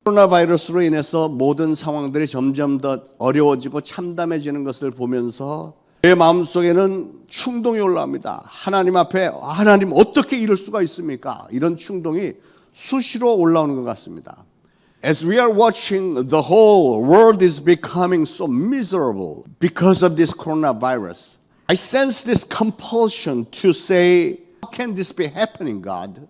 코로나 바이러스로 인해서 모든 상황들이 점점 더 어려워지고 참담해지는 것을 보면서 제 마음속에는 충동이 올라옵니다. 하나님 앞에 하나님 어떻게 이럴 수가 있습니까? 이런 충동이 수시로 올라오는 것 같습니다. As we are watching, the whole world is becoming so miserable because of this coronavirus. I sense this compulsion to say, how can this be happening, God?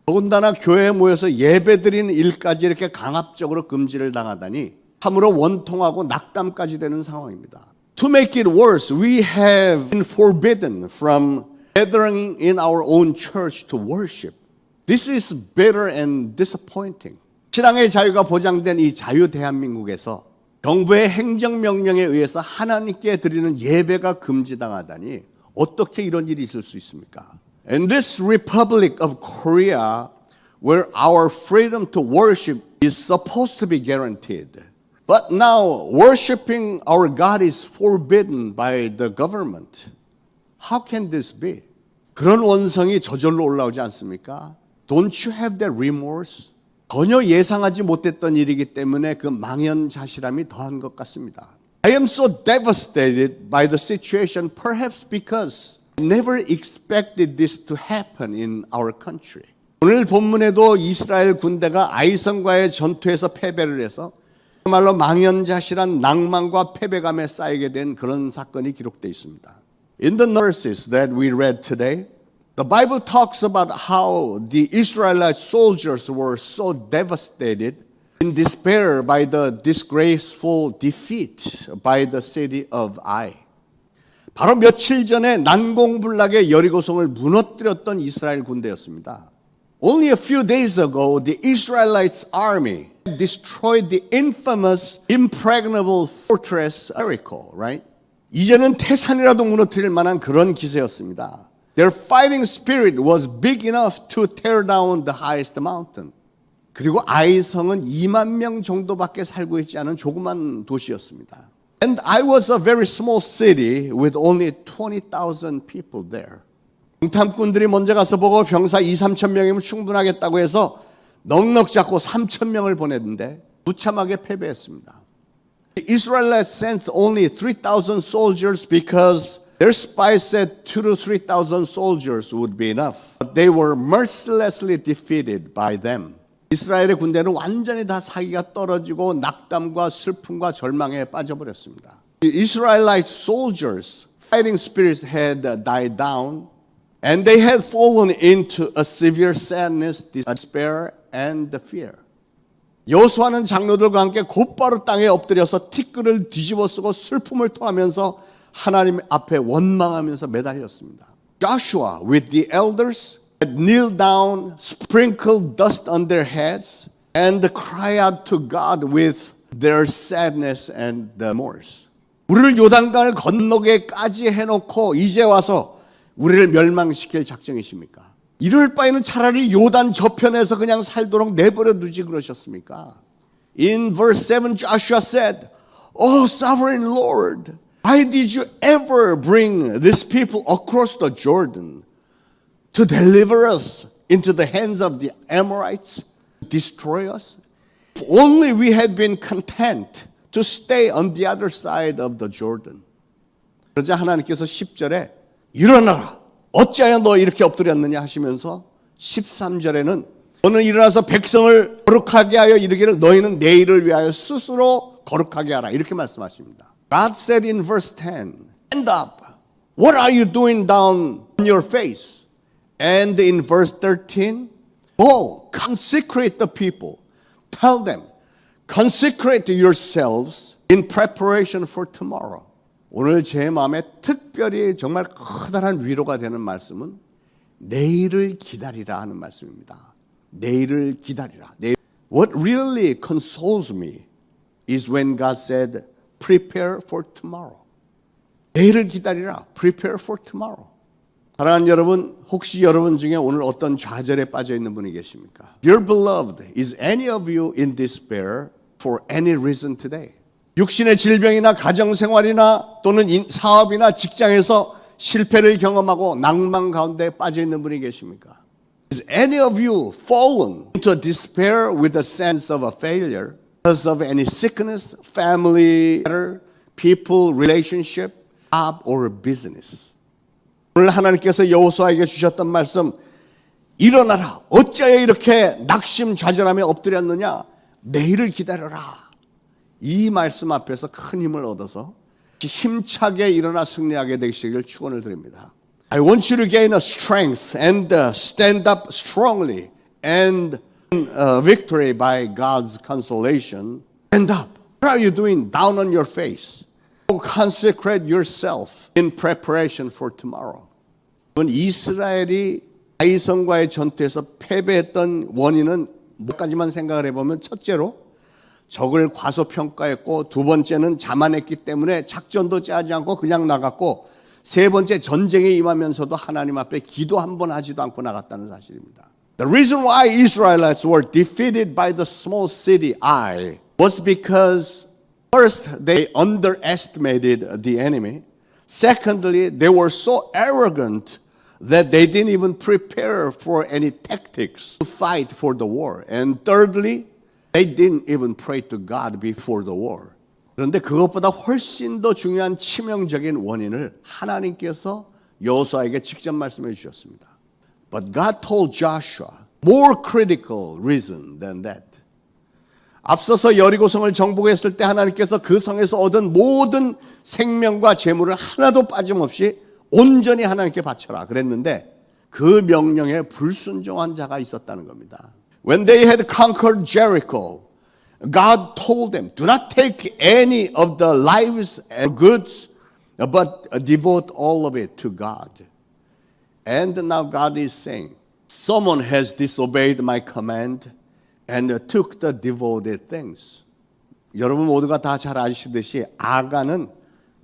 더군다나 교회에 모여서 예배드리는 일까지 이렇게 강압적으로 금지를 당하다니 참으로 원통하고 낙담까지 되는 상황입니다. To make it worse, we have been forbidden from gathering in our own church to worship. This is bitter and disappointing. 신앙의 자유가 보장된 이 자유 대한민국에서 정부의 행정명령에 의해서 하나님께 드리는 예배가 금지당하다니 어떻게 이런 일이 있을 수 있습니까? In this Republic of Korea, where our freedom to worship is supposed to be guaranteed, but now worshiping our God is forbidden by the government. How can this be? 그런 원성이 저절로 올라오지 않습니까? Don't you have that remorse? 전혀 예상하지 못했던 일이기 때문에 그 망연자실함이 더한 것 같습니다. I am so devastated by the situation, perhaps because I never expected this to happen in our country. 오늘 본문에도 이스라엘 군대가 아이성과의 전투에서 패배를 해서 정말로 망연자실한 낭만과 패배감에 쌓이게 된 그런 사건이 기록되어 있습니다. In the verses that we read today, the Bible talks about how the Israelite soldiers were so devastated in despair by the disgraceful defeat by the city of Ai. 바로 며칠 전에 난공불락의 여리고성을 무너뜨렸던 이스라엘 군대였습니다. Only a few days ago, the Israelites' army destroyed the infamous impregnable fortress Jericho, right? 이제는 태산이라도 무너뜨릴 만한 그런 기세였습니다. Their fighting spirit was big enough to tear down the highest mountain. 그리고 아이성은 2만 명 정도밖에 살고 있지 않은 조그만 도시였습니다. And I was a very small city with only 20,000 people there. 정탐꾼들이 먼저 가서 보고 병사 2-3천 명이면 충분하겠다고 해서 넉넉 잡고 3천 명을 보냈는데 무참하게 패배했습니다. The Israelites sent only 3,000 soldiers because their spies said 2,000 to 3,000 soldiers would be enough. But they were mercilessly defeated by them. 이스라엘의 군대는 완전히 다 사기가 떨어지고 낙담과 슬픔과 절망에 빠져버렸습니다. The Israelite soldiers' fighting spirits had died down, and they had fallen into a severe sadness, despair, and fear. 여호수아는 장로들과 함께 곧바로 땅에 엎드려서 티끌을 뒤집어쓰고 슬픔을 토하면서 하나님 앞에 원망하면서 매달렸습니다. Joshua with the elders had kneeled down, sprinkled dust on their heads, and cried out to God with their sadness and remorse. 우리를 요단강을 건너게까지 해놓고 이제 와서 우리를 멸망시킬 작정이십니까? 이럴 바에는 차라리 요단 저편에서 그냥 살도록 내버려 두지 그러셨습니까? In verse 7, Joshua said, "Oh, sovereign Lord, why did you ever bring this people across the Jordan to deliver us into the hands of the Amorites, destroy us? If only we had been content to stay on the other side of the Jordan." 그러자 하나님께서 10절에 일어나라. 어찌하여 너 이렇게 엎드렸느냐 하시면서 13절에는 너는 일어나서 백성을 거룩하게 하여 이르기를 너희는 내일을 위하여 스스로 거룩하게 하라. 이렇게 말씀하십니다. God said in verse 10, "Stand up. What are you doing down on your face?" And in verse 13, "Go, consecrate the people. Tell them, consecrate yourselves in preparation for tomorrow." 오늘 제 마음에 특별히 정말 커다란 위로가 되는 말씀은 내일을 기다리라 하는 말씀입니다. 내일을 기다리라. What really consoles me is when God said, "Prepare for tomorrow." 내일을 기다리라. Prepare for tomorrow. 사랑하는 여러분, 혹시 여러분 중에 오늘 어떤 좌절에 빠져 있는 분이 계십니까? Dear beloved, is any of you in despair for any reason today? 육신의 질병이나 가정생활이나 또는 사업이나 직장에서 실패를 경험하고 낭만 가운데 빠져 있는 분이 계십니까? Is any of you fallen into despair with a sense of a failure because of any sickness, family, people, relationship, job, or business? 오늘 하나님께서 여호수아에게 주셨던 말씀, 일어나라. 어찌하여 이렇게 낙심좌절하며 엎드렸느냐? 내일을 기다려라. 이 말씀 앞에서 큰 힘을 얻어서 힘차게 일어나 승리하게 되시기를 축원을 드립니다. I want you to gain a strength and stand up strongly and victory by God's consolation. Stand up. What are you doing? Down on your face. Consecrate yourself in preparation for tomorrow. 이스라엘이 아이성과의 전투에서 패배했던 원인은 몇 가지만 생각을 해보면, 첫째로 적을 과소평가했고, 두 번째는 자만했기 때문에 작전도 짜지 않고 그냥 나갔고, 세 번째 전쟁에 임하면서도 하나님 앞에 기도 한 번 하지도 않고 나갔다는 사실입니다. The reason why Israelites were defeated by the small city Ai was because first they underestimated the enemy. Secondly, they were so arrogant that they didn't even prepare for any tactics to fight for the war. And thirdly, they didn't even pray to God before the war. 그런데 그것보다 훨씬 더 중요한 치명적인 원인을 하나님께서 여호수아에게 직접 말씀해 주셨습니다. But God told Joshua more critical reason than that. 앞서서 여리고성을 정복했을 때 하나님께서 그 성에서 얻은 모든 생명과 재물을 하나도 빠짐없이 온전히 하나님께 바쳐라 그랬는데, 그 명령에 불순종한 자가 있었다는 겁니다. When they had conquered Jericho, God told them, do not take any of the lives and goods, but devote all of it to God. And now God is saying, someone has disobeyed my command and took the devoted things. 여러분 모두가 다 잘 아시듯이 아간은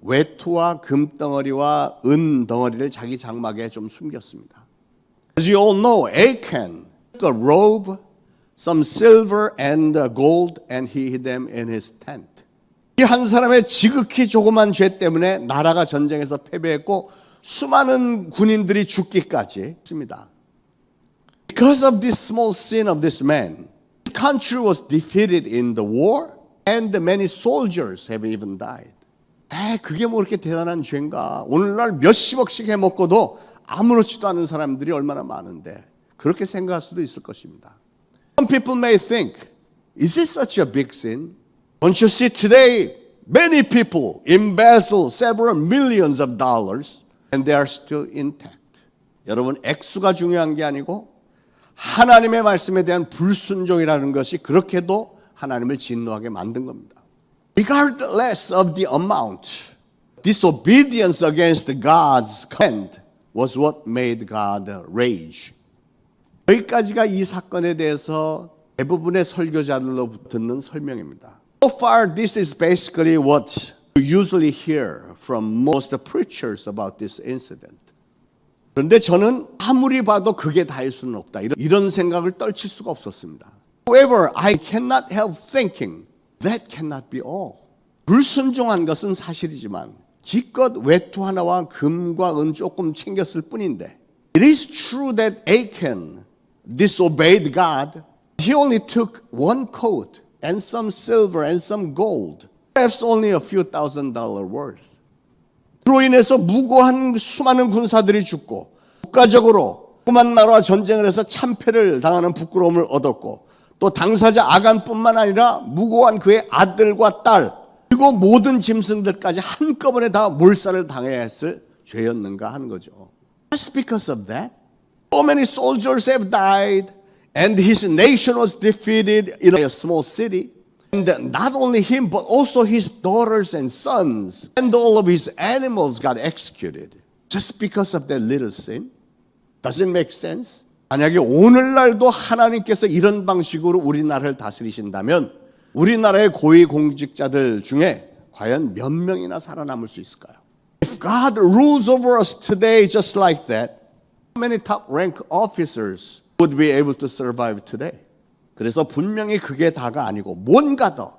외투와 금덩어리와 은덩어리를 자기 장막에 좀 숨겼습니다. As you all know, Achan took a robe, some silver and gold, and he hid them in his tent. 이 한 사람의 지극히 조그만 죄 때문에 나라가 전쟁에서 패배했고 수많은 군인들이 죽기까지 했습니다. Because of this small sin of this man, the country was defeated in the war, and many soldiers have even died. 그게 뭐 그렇게 대단한 죄인가? 오늘날 몇십억씩 해먹고도 아무렇지도 않은 사람들이 얼마나 많은데, 그렇게 생각할 수도 있을 것입니다. Some people may think, is this such a big sin? Don't you see today, many people embezzle several millions of dollars and they are still intact. 여러분, 액수가 중요한 게 아니고 하나님의 말씀에 대한 불순종이라는 것이 그렇게도 하나님을 진노하게 만든 겁니다. Regardless of the amount, disobedience against God's command was what made God rage. 여기까지가 이 사건에 대해서 대부분의 설교자들로 듣는 설명입니다. So far, this is basically what you usually hear from most preachers about this incident. 그런데 저는 아무리 봐도 그게 다일 수는 없다. 이런 생각을 떨칠 수가 없었습니다. However, I cannot help thinking that cannot be all. 불순종한 것은 사실이지만 기껏 외투 하나와 금과 은 조금 챙겼을 뿐인데, it is true that Achan disobeyed God. He only took one coat and some silver and some gold, perhaps only a few $1,000 worth. 그로 인해서 무고한 수많은 군사들이 죽고 국가적으로 그만 나라와 전쟁을 해서 참패를 당하는 부끄러움을 얻었고, 또 당사자 아간뿐만 아니라 무고한 그의 아들과 딸 그리고 모든 짐승들까지 한꺼번에 다 몰살을 당해야 했을 죄였는가 하는 거죠. Just because of that, so many soldiers have died and his nation was defeated in a small city. And not only him, but also his daughters and sons and all of his animals got executed. Just because of that little sin? Doesn't make sense? 만약에 오늘날도 하나님께서 이런 방식으로 우리나라를 다스리신다면 우리나라의 고위공직자들 중에 과연 몇 명이나 살아남을 수 있을까요? If God rules over us today just like that, how many top rank officers would be able to survive today? 그래서 분명히 그게 다가 아니고 뭔가 더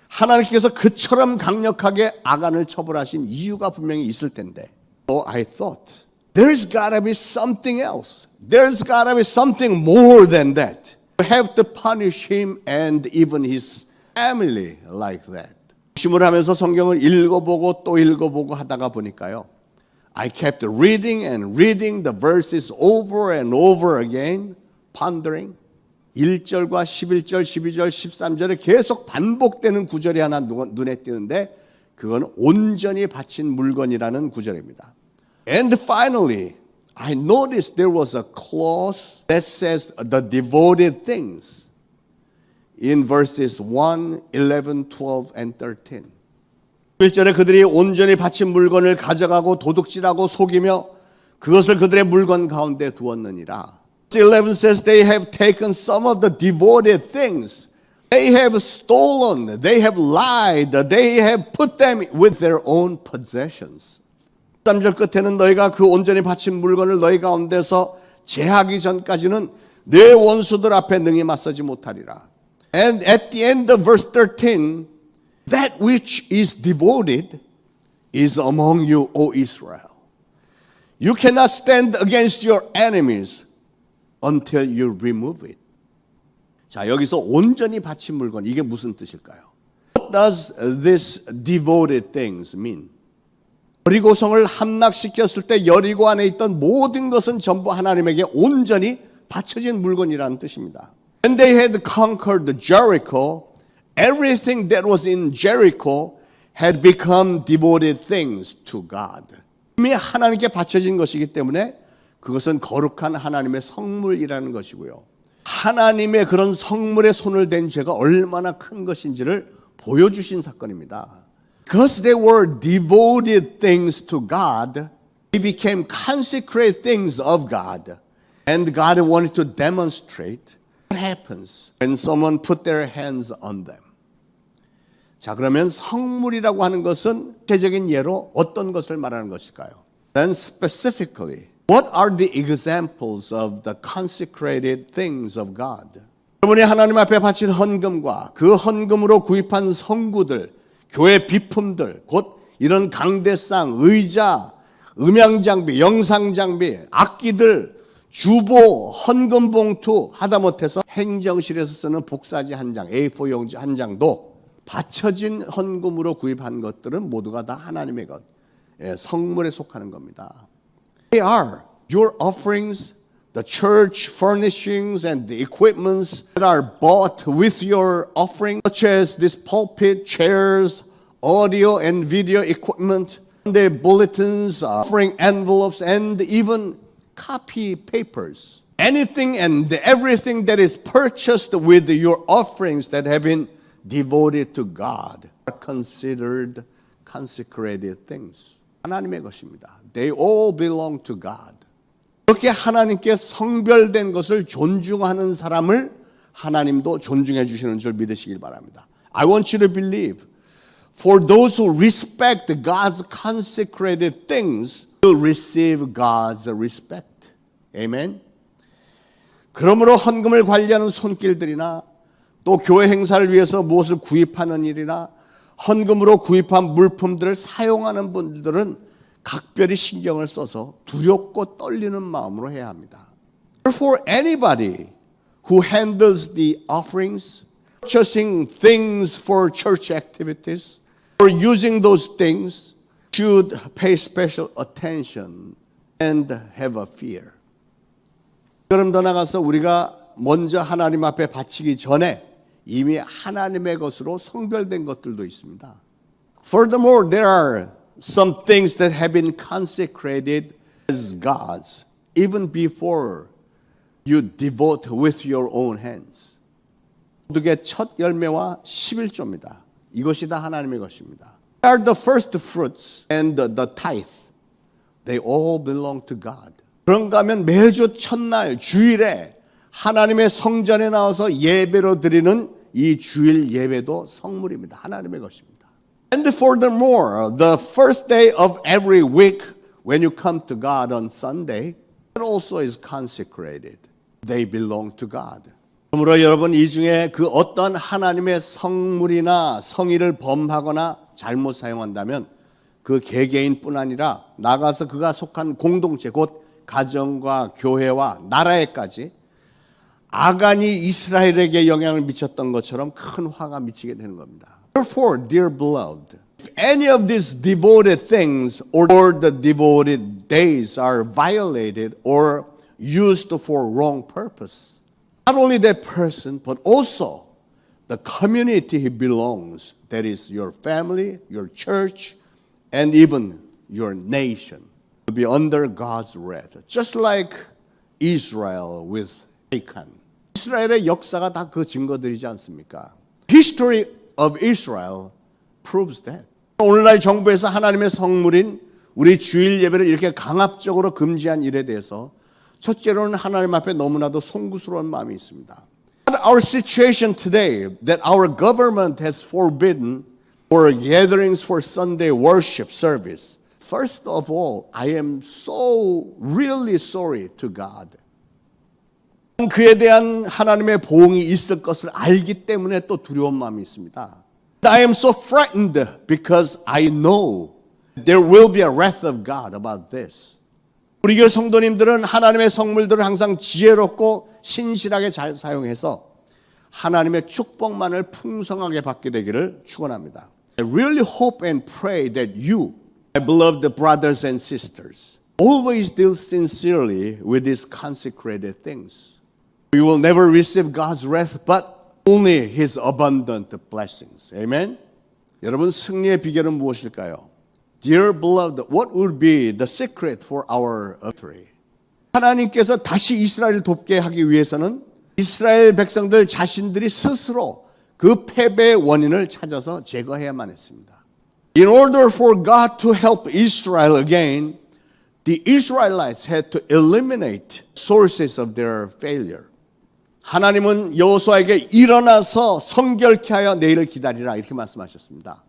하나님께서 그처럼 강력하게 아간을 처벌하신 이유가 분명히 있을 텐데, So I thought there's gotta be something else. There's got to be something more than that. You have to punish him and even his family like that. 심을 하면서 성경을 읽어보고 또 읽어보고 하다가 보니까요. I kept reading and reading the verses over and over again, pondering. 1절과 11절, 12절, 13절에 계속 반복되는 구절이 하나 눈에 띄는데 그건 온전히 바친 물건이라는 구절입니다. And finally, I noticed there was a clause that says the devoted things in verses 1, 11, 12, and 13. 1절에 그들이 온전히 바친 물건을 가져가고 도둑질하고 속이며 그것을 그들의 물건 가운데 두었느니라. 11 says they have taken some of the devoted things. They have stolen, they have lied, they have put them with their own possessions. 13절 끝에는 너희가 그 온전히 바친 물건을 너희 가운데서 제하기 전까지는 내 원수들 앞에 능히 맞서지 못하리라. And at the end of verse 13, that which is devoted is among you, O Israel. You cannot stand against your enemies until you remove it. 자, 여기서 온전히 바친 물건, 이게 무슨 뜻일까요? What does this devoted things mean? 여리고성을 함락시켰을 때 여리고 안에 있던 모든 것은 전부 하나님에게 온전히 바쳐진 물건이라는 뜻입니다. When they had conquered Jericho, everything that was in Jericho had become devoted things to God. 이미 하나님께 바쳐진 것이기 때문에 그것은 거룩한 하나님의 성물이라는 것이고요. 하나님의 그런 성물에 손을 댄 죄가 얼마나 큰 것인지를 보여주신 사건입니다. Because they were devoted things to God, they became consecrated things of God. And God wanted to demonstrate what happens when someone put their hands on them. 자, 그러면 성물이라고 하는 것은 구체적인 예로 어떤 것을 말하는 것일까요? Then specifically, what are the examples of the consecrated things of God? 여러분이 하나님 앞에 바친 헌금과 그 헌금으로 구입한 성구들, 교회 비품들, 곧 이런 강대상, 의자, 음향장비, 영상장비, 악기들, 주보, 헌금 봉투, 하다못해서 행정실에서 쓰는 복사지 한 장, A4 용지 한 장도 바쳐진 헌금으로 구입한 것들은 모두가 다 하나님의 것, 성물에 속하는 겁니다. They are your offerings, the church furnishings and the equipments that are bought with your offering, such as this pulpit, chairs, audio and video equipment, the bulletins, offering envelopes, and even copy papers. Anything and everything that is purchased with your offerings that have been devoted to God are considered consecrated things. 하나님의 것입니다. They all belong to God. 그렇게 하나님께 성별된 것을 존중하는 사람을 하나님도 존중해 주시는 줄 믿으시길 바랍니다. I want you to believe, for those who respect God's consecrated things will receive God's respect. Amen. 그러므로 헌금을 관리하는 손길들이나 또 교회 행사를 위해서 무엇을 구입하는 일이나 헌금으로 구입한 물품들을 사용하는 분들은 각별히 신경을 써서 두렵고 떨리는 마음으로 해야 합니다. Therefore, anybody who handles the offerings, purchasing things for church activities, or using those things should pay special attention and have a fear. 그럼 더 나가서 우리가 먼저 하나님 앞에 바치기 전에 이미 하나님의 것으로 성별된 것들도 있습니다. Furthermore, there are some things that have been consecrated as God's even before you devote with your own hands. 도둑의 첫 열매와 11조입니다. 이것이 다 하나님의 것입니다. They are the first fruits and the tithe. They all belong to God. 그런가 하면 매주 첫날 주일에 하나님의 성전에 나와서 예배로 드리는 이 주일 예배도 성물입니다. 하나님의 것입니다. And furthermore, the first day of every week when you come to God on Sunday, that also is consecrated. They belong to God. 그러므로 여러분 이 중에 그 어떤 하나님의 성물이나 성의를 범하거나 잘못 사용한다면 그 개개인뿐 아니라 나가서 그가 속한 공동체 곧 가정과 교회와 나라에까지 아간이 이스라엘에게 영향을 미쳤던 것처럼 큰 화가 미치게 되는 겁니다. Therefore, dear beloved, if any of these devoted things or the devoted days are violated or used for wrong purpose, not only that person, but also the community he belongs, that is your family, your church, and even your nation, will be under God's wrath. Just like Israel with Achan. 이스라엘의 역사가 다 그 증거들이지 않습니까? History of Israel proves that. 오늘날 정부에서 하나님의 성물인 우리 주일 예배를 이렇게 강압적으로 금지한 일에 대해서 첫째로는 하나님 앞에 너무나도 송구스러운 마음이 있습니다. Our situation today that our government has forbidden for gatherings for Sunday worship service. First of all, I am so really sorry to God. 그에 대한 하나님의 보응이 있을 것을 알기 때문에 또 두려운 마음이 있습니다. I am so frightened because I know there will be a wrath of God about this. 우리 교회 성도님들은 하나님의 성물들을 항상 지혜롭고 신실하게 잘 사용해서 하나님의 축복만을 풍성하게 받게 되기를 축원합니다. I really hope and pray that you, my beloved brothers and sisters, always deal sincerely with these consecrated things. You will never receive God's wrath, but only His abundant blessings. Amen? 여러분, 승리의 비결은 무엇일까요? Dear beloved, what would be the secret for our victory? 하나님께서 다시 이스라엘을 돕게 하기 위해서는 이스라엘 백성들 자신들이 스스로 그 패배의 원인을 찾아서 제거해야만 했습니다. In order for God to help Israel again, the Israelites had to eliminate sources of their failure. 하나님은 여호수아에게 일어나서 성결케 하여 내일을 기다리라 이렇게 말씀하셨습니다.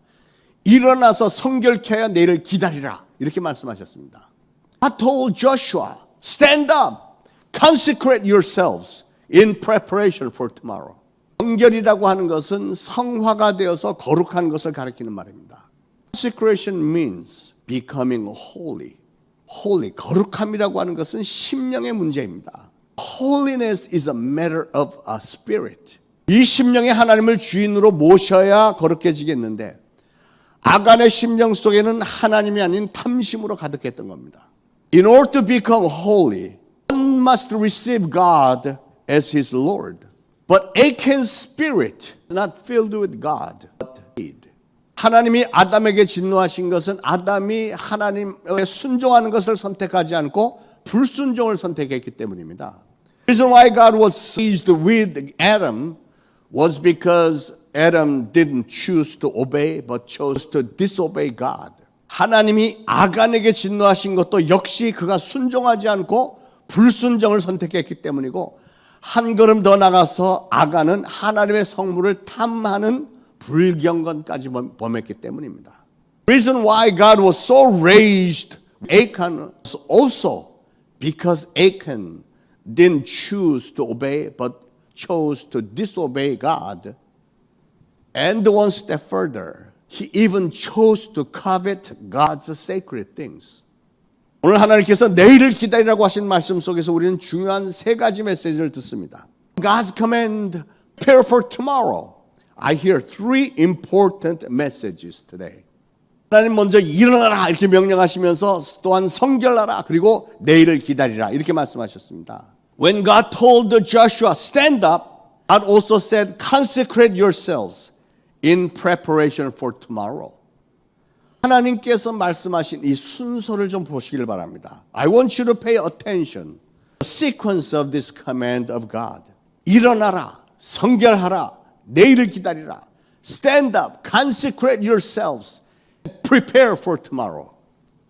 일어나서 성결케 하여 내일을 기다리라 이렇게 말씀하셨습니다. I told Joshua, stand up, consecrate yourselves in preparation for tomorrow. 성결이라고 하는 것은 성화가 되어서 거룩한 것을 가리키는 말입니다. Consecration means becoming holy. Holy, 거룩함이라고 하는 것은 심령의 문제입니다. Holiness is a matter of a spirit. 이 심령에 하나님을 주인으로 모셔야 거룩해지겠는데 아간의 심령 속에는 하나님이 아닌 탐심으로 가득했던 겁니다. In order to become holy, one must receive God as his Lord. But Achan's spirit is not filled with God, but did. 하나님이 아담에게 진노하신 것은 아담이 하나님에 순종하는 것을 선택하지 않고 불순종을 선택했기 때문입니다. The reason why God was pleased with Adam was because Adam didn't choose to obey but chose to disobey God. 하나님이 아간에게 진노하신 것도 역시 그가 순종하지 않고 불순종을 선택했기 때문이고 한 걸음 더 나가서 아간은 하나님의 성물을 탐하는 불경건까지 범했기 때문입니다. The reason why God was so raged Achan was also because Achan didn't choose to obey but chose to disobey God. And one step further, he even chose to covet God's sacred things. 오늘 하나님께서 내일을 기다리라고 하신 말씀 속에서 우리는 중요한 세 가지 메시지를 듣습니다. God's command, prepare for tomorrow. I hear three important messages today. 하나님 먼저 일어나라 이렇게 명령하시면서 또한 성결하라 그리고 내일을 기다리라 이렇게 말씀하셨습니다. When God told Joshua, stand up, God also said, consecrate yourselves in preparation for tomorrow. 하나님께서 말씀하신 이 순서를 좀 보시길 바랍니다. I want you to pay attention. The sequence of this command of God. 일어나라, 성결하라, 내일을 기다리라. Stand up, consecrate yourselves, prepare for tomorrow.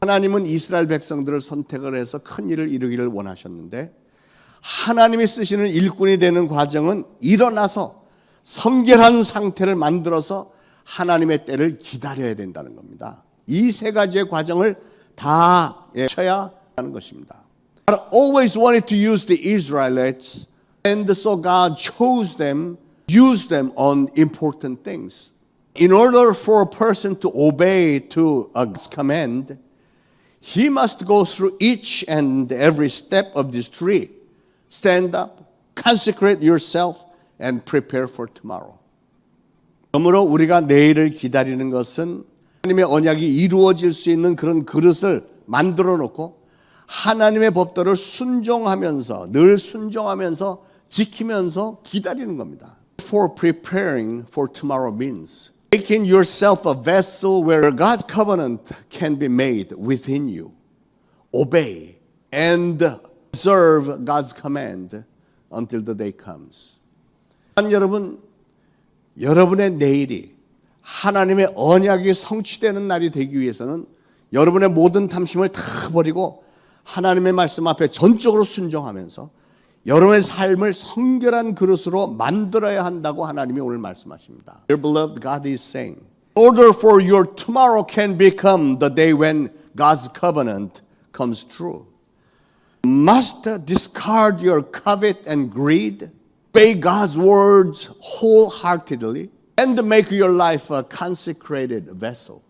하나님은 이스라엘 백성들을 선택을 해서 큰 일을 이루기를 원하셨는데 하나님이 쓰시는 일꾼이 되는 과정은 일어나서 성결한 상태를 만들어서 하나님의 때를 기다려야 된다는 겁니다. 이 세 가지의 과정을 다 쳐야 하는 것입니다. God always wanted to use the Israelites, and so God chose them, used them on important things. In order for a person to obey to God's command, He must go through each and every step of this tree. Stand up, consecrate yourself, and prepare for tomorrow. 그러므로 우리가 내일을 기다리는 것은 하나님의 언약이 이루어질 수 있는 그런 그릇을 만들어 놓고 하나님의 법도를 순종하면서 늘 순종하면서 지키면서 기다리는 겁니다. For preparing for tomorrow means making yourself a vessel where God's covenant can be made within you. Obey and observe God's command until the day comes. 여러분, 여러분의 내일이 하나님의 언약이 성취되는 날이 되기 위해서는 여러분의 모든 탐심을 다 버리고 하나님의 말씀 앞에 전적으로 순종하면서 여러분의 삶을 성결한 그릇으로 만들어야 한다고 하나님이 오늘 말씀하십니다. Dear beloved, God is saying, in order for your tomorrow can become the day when God's covenant comes true. You must discard your covet and greed, obey God's words wholeheartedly, and make your life a consecrated vessel.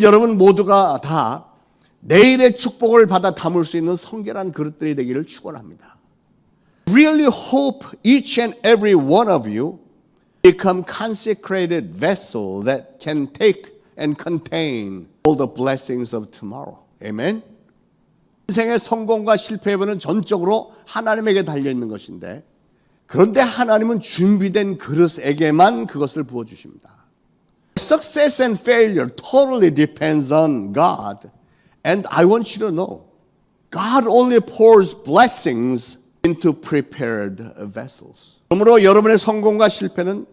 여러분 모두가 다 내일의 축복을 받아 담을 수 있는 성결한 그릇들이 되기를 축원합니다. Really hope each and every one of you become consecrated vessel that can take and contain all the blessings of tomorrow. Amen. 인생의 성공과 실패 여부는 전적으로 하나님에게 달려 있는 것인데 그런데 하나님은 준비된 그릇에게만 그것을 부어 주십니다. Success and failure totally depends on God. And I want you to know, God only pours blessings into prepared vessels. 그러므로 여러분의 성공과 실패는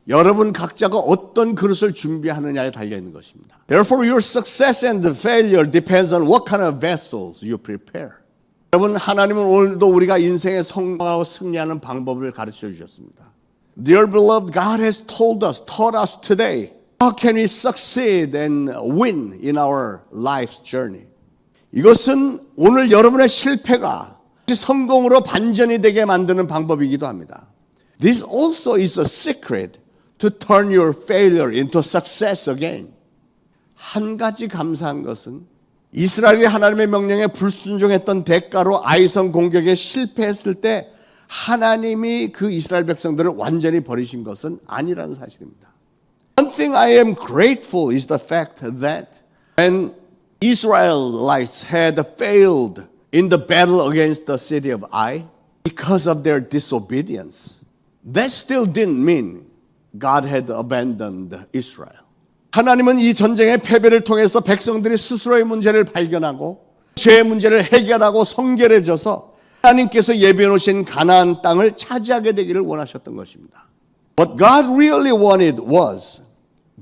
여러분 각자가 어떤 그릇을 준비하느냐에 달려 있는 것입니다. Therefore, your success and failure depends on what kind of vessels you prepare. 여러분, 하나님은 오늘도 우리가 인생에 성공하고 승리하는 방법을 가르쳐 주셨습니다. Dear beloved, God has taught us today, how can we succeed and win in our life's journey? 이것은 오늘 여러분의 실패가 성공으로 반전이 되게 만드는 방법이기도 합니다. This also is a secret to turn your failure into success again. 한 가지 감사한 것은 이스라엘이 하나님의 명령에 불순종했던 대가로 아이성 공격에 실패했을 때 하나님이 그 이스라엘 백성들을 완전히 버리신 것은 아니라는 사실입니다. One thing I am grateful is the fact that when Israelites had failed in the battle against the city of Ai because of their disobedience, that still didn't mean God had abandoned Israel. 하나님은 이 전쟁의 패배를 통해서 백성들이 스스로의 문제를 발견하고 죄의 문제를 해결하고 성결해져서 하나님께서 예비해 놓으신 가나안 땅을 차지하게 되기를 원하셨던 것입니다. What God really wanted was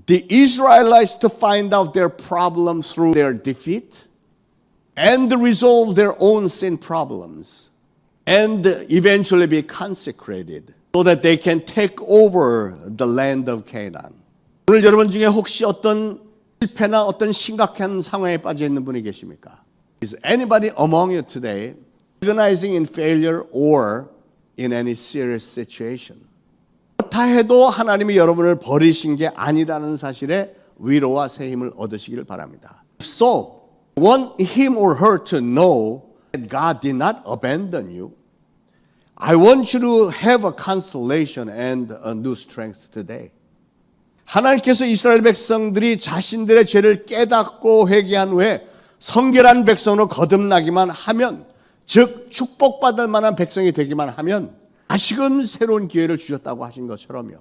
the Israelites to find out their problem through their defeat and resolve their own sin problems and eventually be consecrated so that they can take over the land of Canaan. 오늘 여러분 중에 혹시 어떤 실패나 어떤 심각한 상황에 빠져 있는 분이 계십니까? Is anybody among you today recognizing in failure or in any serious situation? 다 해도 하나님이 여러분을 버리신 게 아니라는 사실에 위로와 새 힘을 얻으시기를 바랍니다. So, want him or her to know that God did not abandon you. I want you to have a consolation and a new strength today. 하나님께서 이스라엘 백성들이 자신들의 죄를 깨닫고 회개한 후에 성결한 백성으로 거듭나기만 하면, 즉 축복받을 만한 백성이 되기만 하면 다시금 새로운 기회를 주셨다고 하신 것처럼요.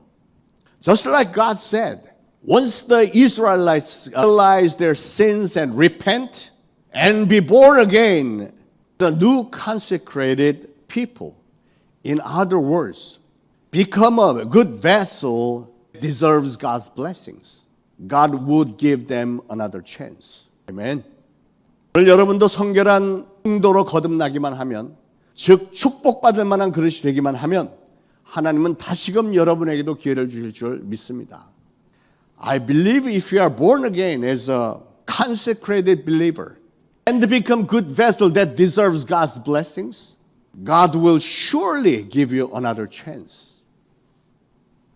Just like God said, once the Israelites realize their sins and repent and be born again, the new consecrated people, in other words, become a good vessel deserves God's blessings. God would give them another chance. Amen. 오늘 여러분도 성결한 행도로 거듭나기만 하면, 즉 축복받을 만한 그릇이 되기만 하면 하나님은 다시금 여러분에게도 기회를 주실 줄 믿습니다. I believe if you are born again as a consecrated believer and become good vessel that deserves God's blessings, God will surely give you another chance.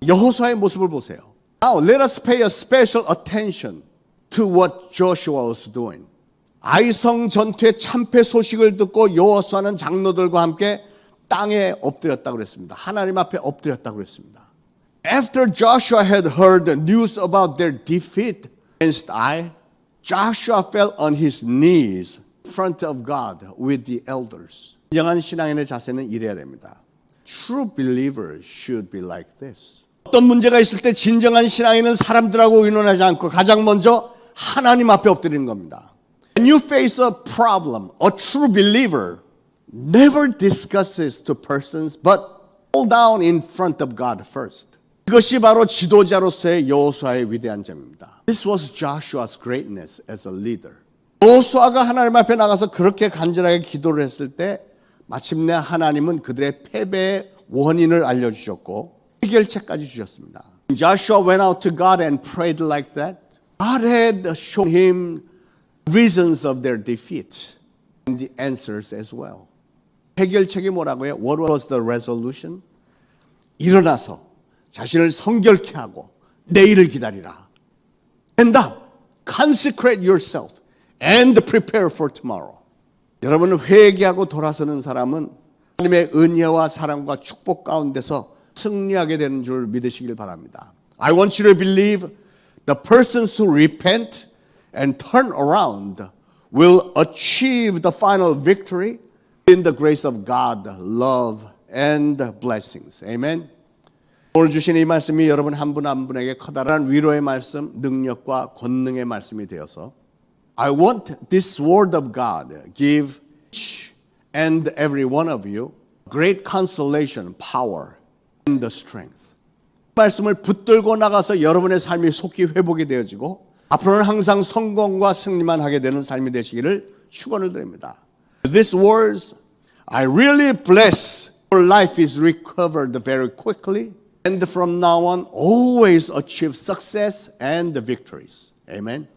여호수아의 모습을 보세요. Now let us pay a special attention to what Joshua was doing. 아이성 전투의 참패 소식을 듣고 여호수아는 장로들과 함께 땅에 엎드렸다고 그랬습니다. 하나님 앞에 엎드렸다고 그랬습니다. After Joshua had heard the news about their defeat against Ai, Joshua fell on his knees in front of God with the elders. 진정한 신앙인의 자세는 이래야 됩니다. True believers should be like this. 어떤 문제가 있을 때 진정한 신앙인은 사람들하고 의논하지 않고 가장 먼저 하나님 앞에 엎드리는 겁니다. When you face a problem, a true believer never discusses to persons but fall down in front of God first. 이것이 바로 지도자로서의 여호수아의 위대한 점입니다. This was Joshua's greatness as a leader. 여호수아가 하나님 앞에 나가서 그렇게 간절하게 기도를 했을 때 마침내 하나님은 그들의 패배의 원인을 알려주셨고 해결책까지 주셨습니다. Joshua went out to God and prayed like that. God had shown him reasons of their defeat and the answers as well. 해결책이 뭐라고요? What was the resolution? 일어나서 자신을 성결케 하고 내일을 기다리라. And consecrate yourself and prepare for tomorrow. 여러분은 회개하고 돌아서는 사람은 하나님의 은혜와 사랑과 축복 가운데서 승리하게 되는 줄 믿으시길 바랍니다. I want you to believe the persons who repent and turn around will achieve the final victory in the grace of God, love, and blessings. Amen. 오늘 주신 이 말씀이 여러분 한 분 한 분에게 커다란 위로의 말씀, 능력과 권능의 말씀이 되어서 I want this word of God give each and every one of you great consolation, power, and the strength. 말씀을 붙들고 나가서 여러분의 삶이 속히 회복이 되어지고 앞으로는 항상 성공과 승리만 하게 되는 삶이 되시기를 축원을 드립니다. These words, I really bless your life is recovered very quickly and from now on always achieve success and victories. Amen.